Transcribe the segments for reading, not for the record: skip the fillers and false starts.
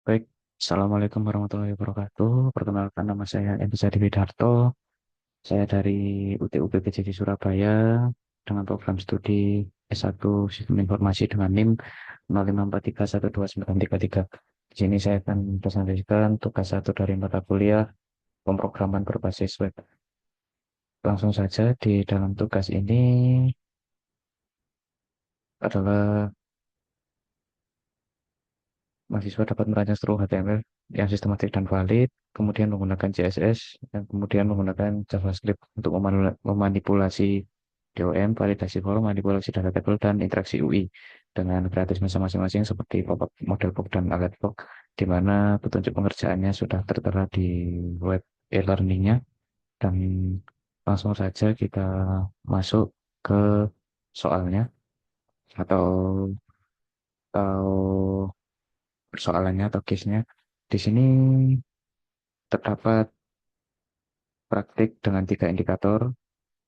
Baik, Assalamualaikum warahmatullahi wabarakatuh. Perkenalkan nama saya Edi Widarto. Saya dari UTUP PJJ Surabaya dengan program studi S1 Sistem Informasi dengan NIM 05431293. Di sini saya akan presentasikan tugas satu dari mata kuliah pemrograman berbasis web. Langsung saja di dalam tugas ini adalah mahasiswa dapat merancang seluruh HTML yang sistematik dan valid, kemudian menggunakan CSS, dan kemudian menggunakan JavaScript untuk memanipulasi DOM, validasi form, manipulasi data table, dan interaksi UI dengan kreativitas masing-masing seperti pop-up, model box, dan alert box, di mana petunjuk pengerjaannya sudah tertera di web e-learning-nya. Dan langsung saja kita masuk ke soalnya atau atau persoalannya atau case-nya. Di sini terdapat praktik dengan 3 indikator,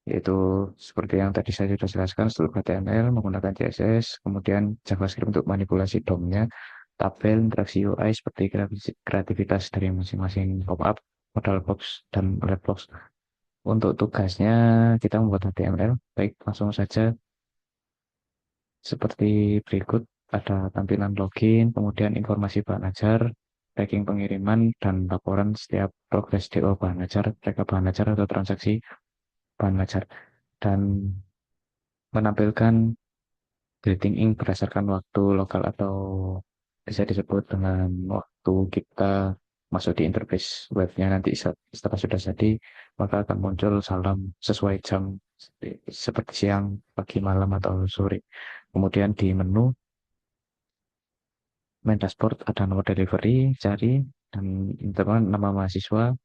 yaitu seperti yang tadi saya sudah jelaskan, struktur HTML menggunakan CSS, kemudian JavaScript untuk manipulasi DOM-nya, tabel, interaksi UI seperti kreativitas dari masing-masing pop-up, modal box, dan alert box. Untuk tugasnya, kita membuat HTML. Baik, langsung saja seperti berikut. Ada tampilan login, kemudian informasi bahan ajar, tracking pengiriman, dan laporan setiap progres DO bahan ajar, mereka bahan ajar atau transaksi bahan ajar, dan menampilkan greeting ink berdasarkan waktu lokal atau bisa disebut dengan waktu kita masuk di interface webnya. Nanti setelah sudah jadi, maka akan muncul salam sesuai jam seperti siang, pagi, malam, atau sore. Kemudian di menu main dashboard ada nomor delivery, cari, dan teman nama mahasiswa,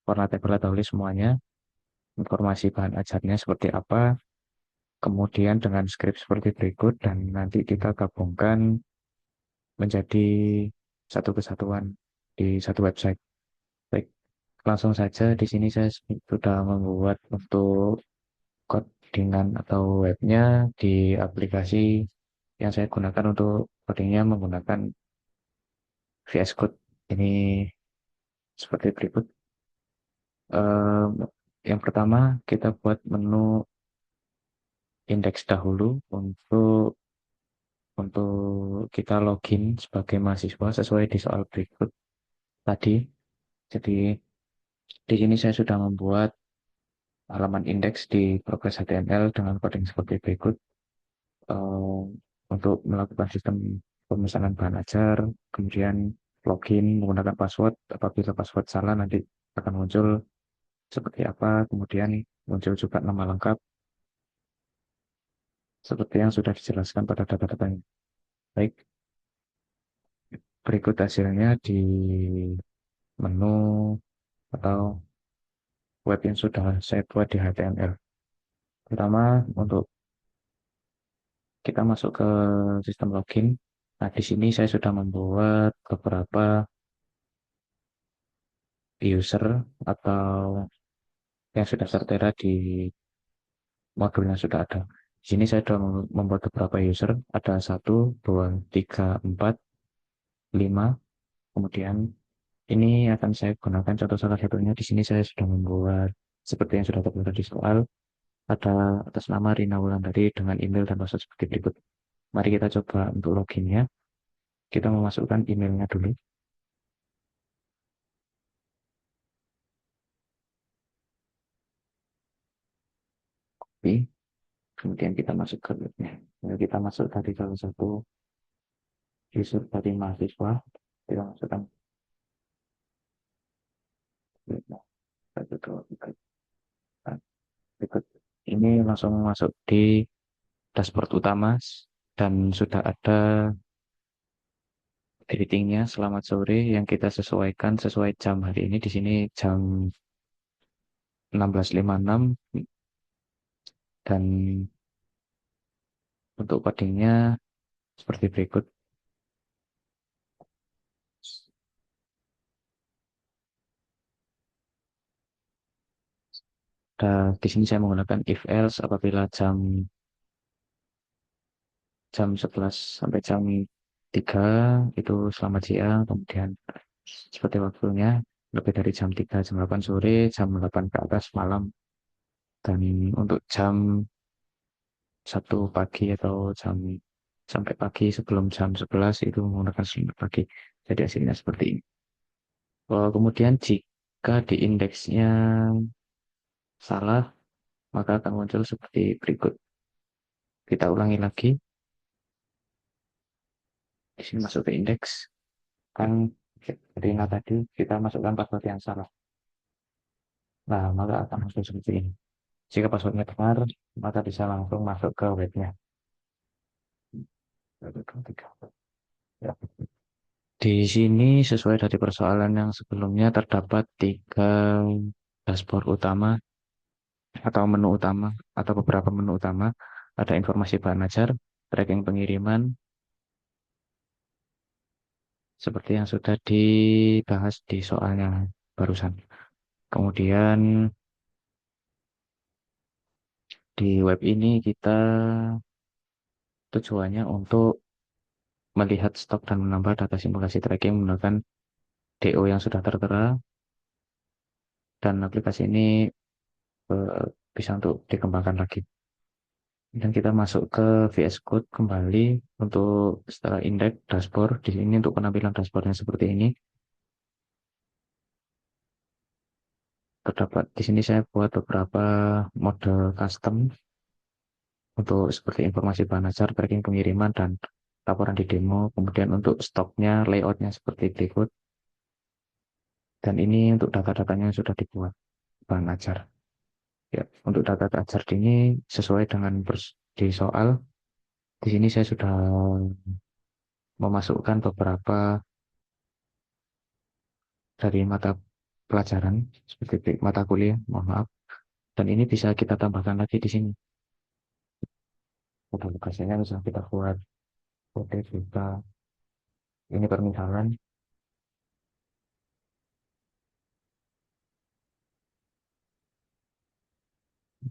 warna tabel atau list semuanya, informasi bahan ajarnya seperti apa, kemudian dengan script seperti berikut, dan nanti kita gabungkan menjadi satu kesatuan di satu website. Baik, langsung saja di sini saya sudah membuat untuk codingan atau webnya di aplikasi yang saya gunakan untuk codingnya menggunakan VS Code. Ini seperti berikut. Ehm, yang pertama, kita buat menu indeks dahulu untuk kita login sebagai mahasiswa sesuai di soal berikut tadi. Jadi di sini saya sudah membuat halaman indeks di progress HTML dengan coding seperti berikut. Ehm, untuk melakukan sistem pemesanan bahan ajar, kemudian login menggunakan password. Apabila password salah nanti akan muncul seperti apa. Kemudian muncul juga nama lengkap seperti yang sudah dijelaskan pada data-datanya. Baik, berikut hasilnya di menu atau web yang sudah saya buat di HTML. Pertama, untuk kita masuk ke sistem login. Nah, di sini saya sudah membuat beberapa user atau yang sudah tertera di modul yang sudah ada. Di sini saya sudah membuat beberapa user, ada 1, 2, 3, 4, 5. Kemudian ini akan saya gunakan contoh salah satunya. Di sini saya sudah membuat seperti yang sudah tertera di soal. Ada atas nama Rina Wulandari dengan email dan password seperti berikut. Mari kita coba untuk loginnya. Kita memasukkan emailnya dulu. Oke. Kemudian kita masuk ke webnya. Lalu kita masuk tadi salah satu user dari mahasiswa. Kita masukkan webnya. Satu, dua, tiga, empat. Berikut. Ini langsung masuk di dashboard utama dan sudah ada editingnya. Selamat sore yang kita sesuaikan sesuai jam hari ini. Di sini jam 16.56 dan untuk codingnya seperti berikut. Dan di sini saya menggunakan if else apabila jam jam 11 sampai jam 3 itu selamat siang, kemudian seperti waktunya lebih dari jam 8 sore, jam 8 ke atas malam, dan untuk jam 1 pagi atau sampai pagi sebelum jam 11 itu menggunakan selamat pagi. Jadi hasilnya seperti ini. Kemudian jika di indeksnya salah, maka akan muncul seperti berikut. Kita ulangi lagi. Di sini masuk ke indeks. Kan Rina tadi kita masukkan password yang salah. Nah, maka akan muncul seperti ini. Jika passwordnya benar, maka bisa langsung masuk ke webnya. Satu, dua, tiga. Ya. Di sini sesuai dari persoalan yang sebelumnya terdapat 3 dashboard utama atau menu utama atau beberapa menu utama. Ada informasi bahan ajar, tracking pengiriman, seperti yang sudah dibahas di soalnya barusan. Kemudian di web ini kita tujuannya untuk melihat stok dan menambah data simulasi tracking menggunakan DO yang sudah tertera, dan aplikasi ini bisa untuk dikembangkan lagi. Dan kita masuk ke VS Code kembali untuk setelah indeks dashboard. Di sini untuk penampilan dashboardnya seperti ini. Terdapat di sini saya buat beberapa model custom untuk seperti informasi bahan ajar, tracking pengiriman, dan laporan di demo. Kemudian untuk stoknya, layoutnya seperti berikut. Dan ini untuk data-datanya yang sudah dibuat bahan ajar. Ya, untuk data ajar ini sesuai dengan di soal. Di sini saya sudah memasukkan beberapa dari mata pelajaran seperti mata kuliah, mohon maaf. Dan ini bisa kita tambahkan lagi di sini. Udah lokasinya bisa kita buat kode juga. Ini permisalan.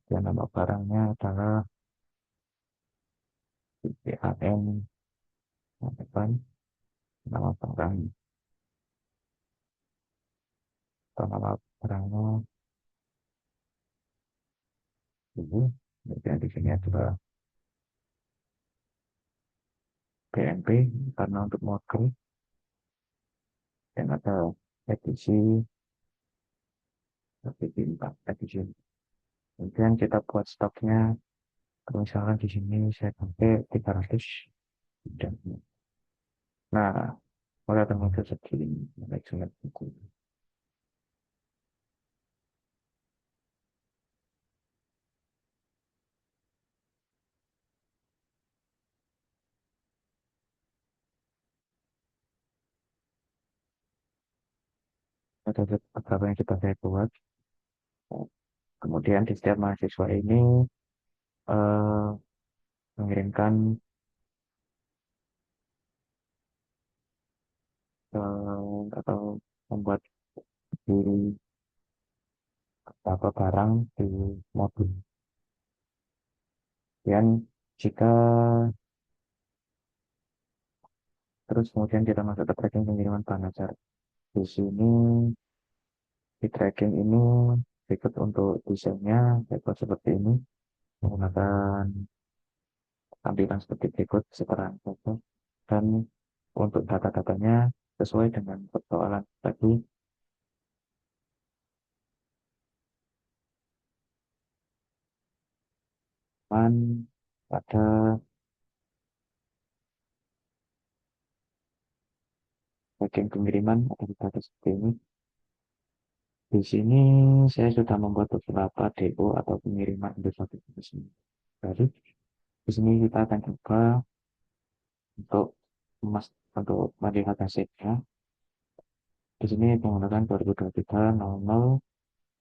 Dan nama barangnya adalah PAN depan, nama barang atau nama barangnya ini. Kemudian di sini adalah BNP karena untuk model, dan ada edisi edisi 4 edisi. Kemudian kita buat stoknya. Misalkan di sini saya pakai 300 dan nah mulai termuncul segini mulai sangat buku. Ada beberapa yang kita saya buat. Kemudian di setiap mahasiswa ini eh, mengirimkan atau membuat diri beberapa barang di mobil. Dan jika terus kemudian kita masuk ke tracking pengiriman bahan ajar. Di sini di tracking ini berikut untuk desainnya dapat seperti ini menggunakan tampilan seperti berikut setelah foto, dan untuk data-datanya sesuai dengan persoalan tadi. Man pada bagian pengiriman ada data seperti ini. Di sini saya sudah membuat beberapa DO atau pengiriman untuk satu jenis ini. Jadi di sini kita akan coba untuk untuk melihat hasilnya. Di sini menggunakan 2023 00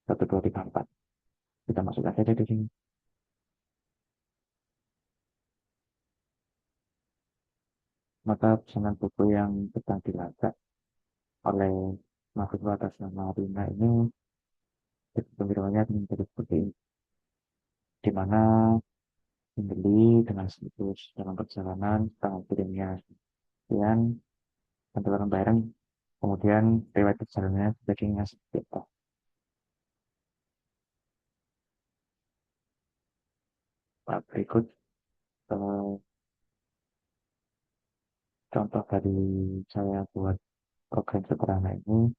1234. Kita masukkan saja di sini. Maka pesanan buku yang sedang dilacak oleh mahasiswa atas nama Rina ini pengirimannya menjadi seperti ini, di mana membeli dengan situs dalam perjalanan tanggal kirimnya. kemudian tentukan bareng, kemudian riwayat perjalanannya backingnya seperti apa. Nah, berikut eh, contoh dari saya buat program sederhana ini.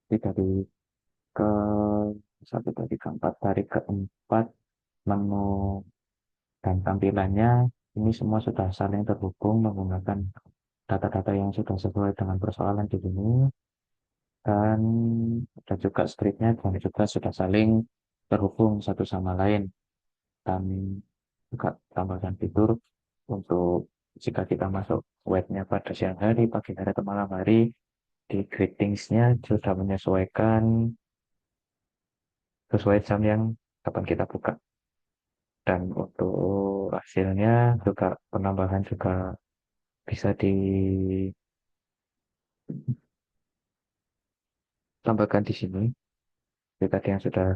Jadi dari ke satu, dari keempat, dari keempat menu dan tampilannya ini semua sudah saling terhubung menggunakan data-data yang sudah sesuai dengan persoalan di sini, dan ada juga scriptnya dan juga sudah saling terhubung satu sama lain, dan juga tambahkan fitur untuk jika kita masuk webnya pada siang hari, pagi hari, atau malam hari, di greetingsnya sudah menyesuaikan sesuai jam yang kapan kita buka. Dan untuk hasilnya juga penambahan juga bisa ditambahkan di sini. Itu tadi yang sudah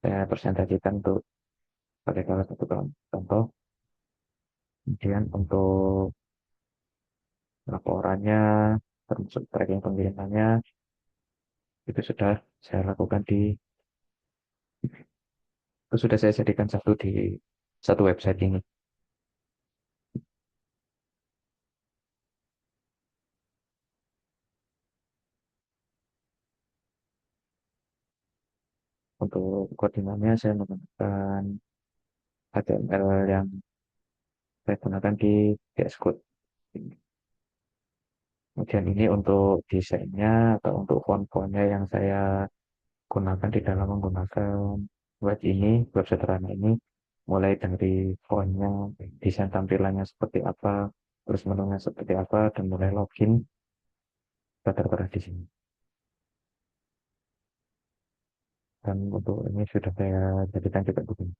saya presentasikan untuk pada salah satu contoh. Kemudian untuk laporannya, termasuk tracking pengirimannya, itu sudah saya lakukan itu sudah saya jadikan satu di satu website ini. Untuk koordinatnya saya menggunakan HTML yang saya gunakan di VS Code. Kemudian ini untuk desainnya atau untuk font-fontnya yang saya gunakan di dalam menggunakan web sederhana ini, mulai dari fontnya, desain tampilannya seperti apa, terus menunya seperti apa, dan mulai login, tertera di sini. Dan untuk ini sudah saya jadikan juga begini.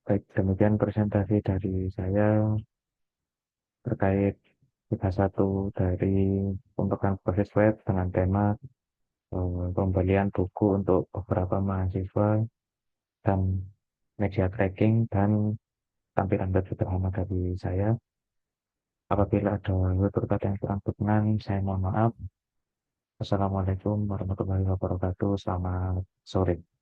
Baik, demikian presentasi dari saya terkait kita satu dari pembukaan proses web dengan tema pembelian buku untuk beberapa mahasiswa dan media tracking dan tampilan web sederhana dari saya. Apabila ada tutur kata yang kurang berkenan, saya mohon maaf. Wassalamualaikum warahmatullahi wabarakatuh. Selamat sore.